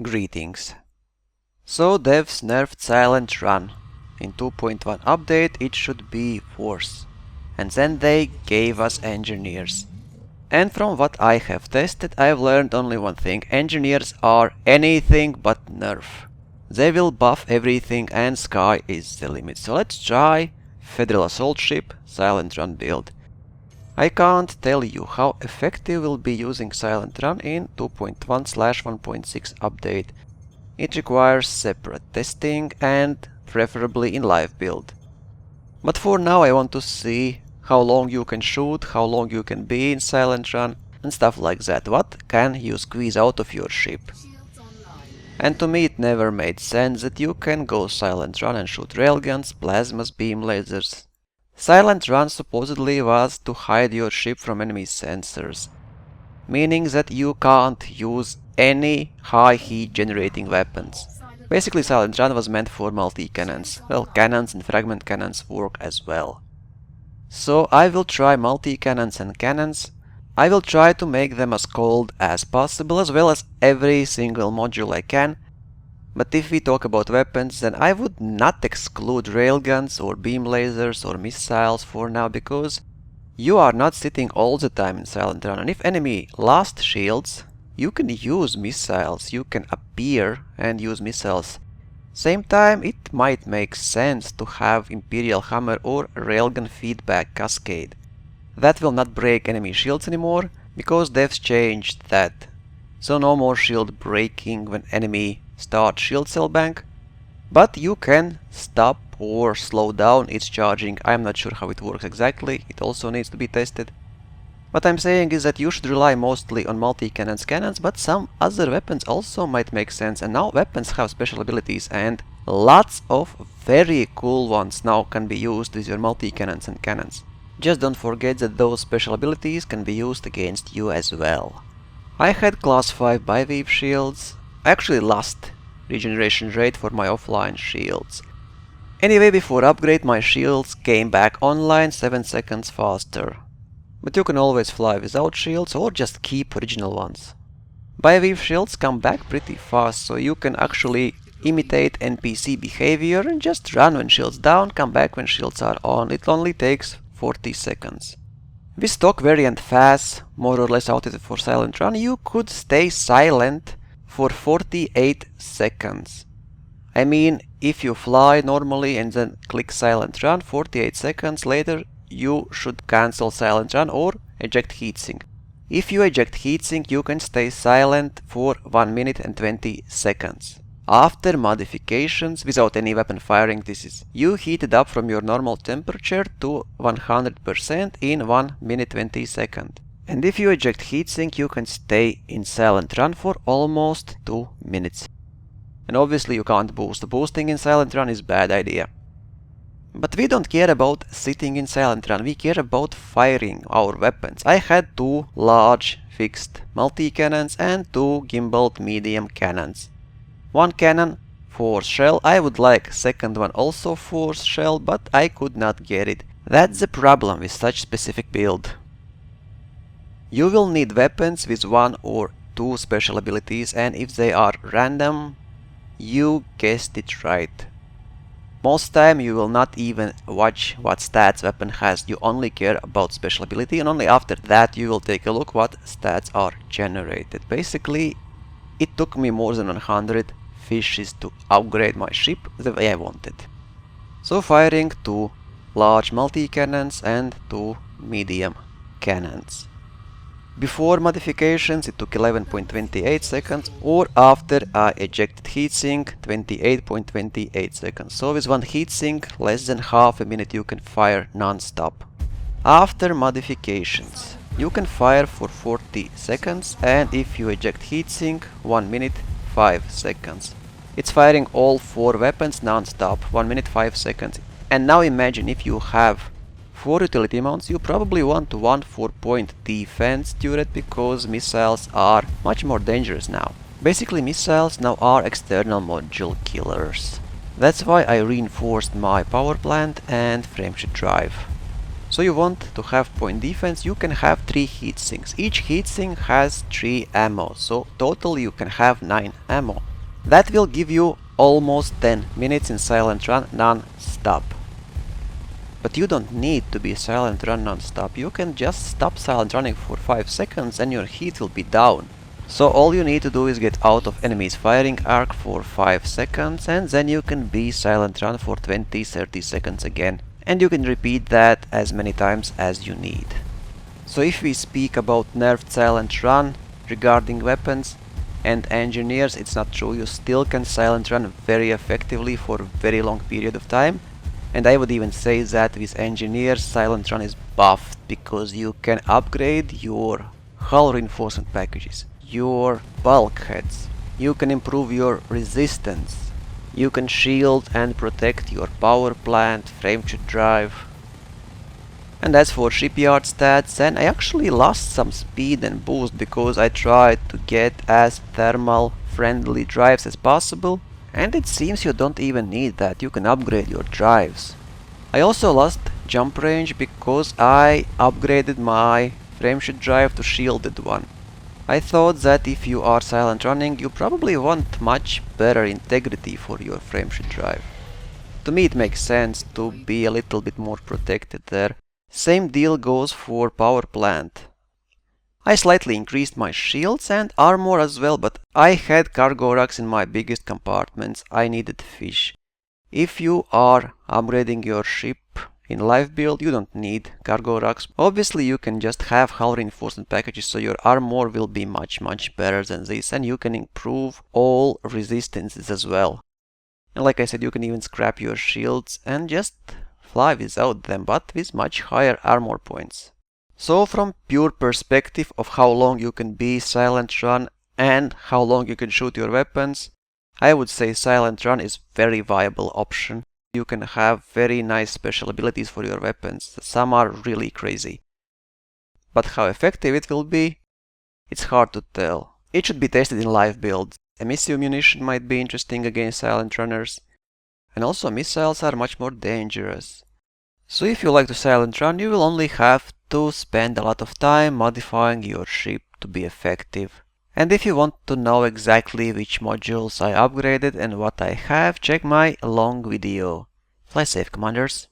Greetings. So devs nerfed Silent Run. In 2.1 update it should be Force. And then they gave us Engineers. And from what I have tested, I've learned only one thing: Engineers are anything but nerf. They will buff everything and sky is the limit. So let's try Federal Assault Ship Silent Run build. I can't tell you how effective will be using Silent Run in 2.1/1.6 update. It requires separate testing and preferably in live build. But for now I want to see how long you can shoot, how long you can be in Silent Run and stuff like that. What can you squeeze out of your ship? And to me it never made sense that you can go Silent Run and shoot railguns, plasmas, beam lasers. Silent Run supposedly was to hide your ship from enemy sensors, meaning that you can't use any high heat generating weapons. Basically Silent Run was meant for multi-cannons. Well, cannons and fragment cannons work as well. So I will try multi-cannons and cannons. I will try to make them as cold as possible, as well as every single module I can. But if we talk about weapons, then I would not exclude railguns or beam lasers or missiles for now, because you are not sitting all the time in Silent Run, and if enemy lost shields, you can use missiles, you can appear and use missiles. Same time, it might make sense to have Imperial Hammer or Railgun Feedback Cascade. That will not break enemy shields anymore, because devs changed that. So no more shield breaking when enemy start shield cell bank, but you can stop or slow down its charging. I'm not sure how it works exactly, it also needs to be tested. What I'm saying is that you should rely mostly on multi-cannons cannons, but some other weapons also might make sense, and now weapons have special abilities and lots of very cool ones now can be used with your multi-cannons and cannons. Just don't forget that those special abilities can be used against you as well. I had class 5 biweave shields. I actually lost regeneration rate for my offline shields. Anyway, before upgrade my shields came back online 7 seconds faster. But you can always fly without shields or just keep original ones. Biweave shields come back pretty fast, so you can actually imitate NPC behavior and just run when shields down, come back when shields are on. It only takes 40 seconds. With stock variant FAS, more or less outdated for Silent Run, you could stay silent for 48 seconds. I mean, if you fly normally and then click Silent Run, 48 seconds later you should cancel Silent Run or eject heatsink. If you eject heatsink, you can stay silent for 1 minute and 20 seconds. After modifications, without any weapon firing, this is, you heat it up from your normal temperature to 100% in 1 minute 20 seconds. And if you eject heatsink, you can stay in Silent Run for almost 2 minutes. And obviously you can't boost. Boosting in Silent Run is a bad idea. But we don't care about sitting in Silent Run, we care about firing our weapons. I had 2 large fixed multi-cannons and 2 gimbaled medium cannons. One cannon force shell, I would like second one also force shell, but I could not get it. That's the problem with such specific build. You will need weapons with 1 or 2 special abilities, and if they are random, you guessed it right. Most time you will not even watch what stats weapon has, you only care about special ability, and only after that you will take a look what stats are generated. Basically, it took me more than 100 fishes to upgrade my ship the way I wanted. So firing 2 large multi-cannons and 2 medium cannons. Before modifications it took 11.28 seconds, or after I ejected heatsink 28.28 seconds. So with one heatsink, less than half a minute you can fire non-stop. After modifications, you can fire for 40 seconds, and if you eject heatsink, 1 minute 5 seconds. It's firing all 4 weapons non-stop, 1 minute 5 seconds. And now imagine if you have 4 utility mounts, you probably want 1 4-point defense turret, because missiles are much more dangerous now. Basically missiles now are external module killers. That's why I reinforced my power plant and frameshift drive. So you want to have point defense, you can have 3 heatsinks. Each heatsink has 3 ammo, so total you can have 9 ammo. That will give you almost 10 minutes in silent run non-stop. But you don't need to be silent run non-stop, you can just stop silent running for 5 seconds and your heat will be down. So all you need to do is get out of enemy's firing arc for 5 seconds and then you can be silent run for 20-30 seconds again. And you can repeat that as many times as you need. So if we speak about nerfed silent run regarding weapons and engineers, it's not true, you still can silent run very effectively for a very long period of time. And I would even say that with engineers silent run is buffed because you can upgrade your hull reinforcement packages, your bulkheads, you can improve your resistance, you can shield and protect your power plant, frameshift drive. And as for shipyard stats, then I actually lost some speed and boost because I tried to get as thermal friendly drives as possible, and it seems you don't even need that, you can upgrade your drives. I also lost jump range because I upgraded my frameshift drive to shielded one. I thought that if you are silent running, you probably want much better integrity for your frameshift drive. To me it makes sense to be a little bit more protected there. Same deal goes for power plant. I slightly increased my shields and armor as well, but I had cargo racks in my biggest compartments, I needed fish. If you are upgrading your ship in live build, you don't need cargo racks. Obviously you can just have hull reinforcement packages, so your armor will be much better than this, and you can improve all resistances as well. And like I said, you can even scrap your shields and just fly without them, but with much higher armor points. So from pure perspective of how long you can be silent run and how long you can shoot your weapons, I would say silent run is very viable option. You can have very nice special abilities for your weapons, some are really crazy. But how effective it will be, it's hard to tell. It should be tested in live builds. Emissive munition might be interesting against silent runners, and also missiles are much more dangerous. So if you like to silent run, you will only have to spend a lot of time modifying your ship to be effective. And if you want to know exactly which modules I upgraded and what I have, check my long video. Fly safe, commanders!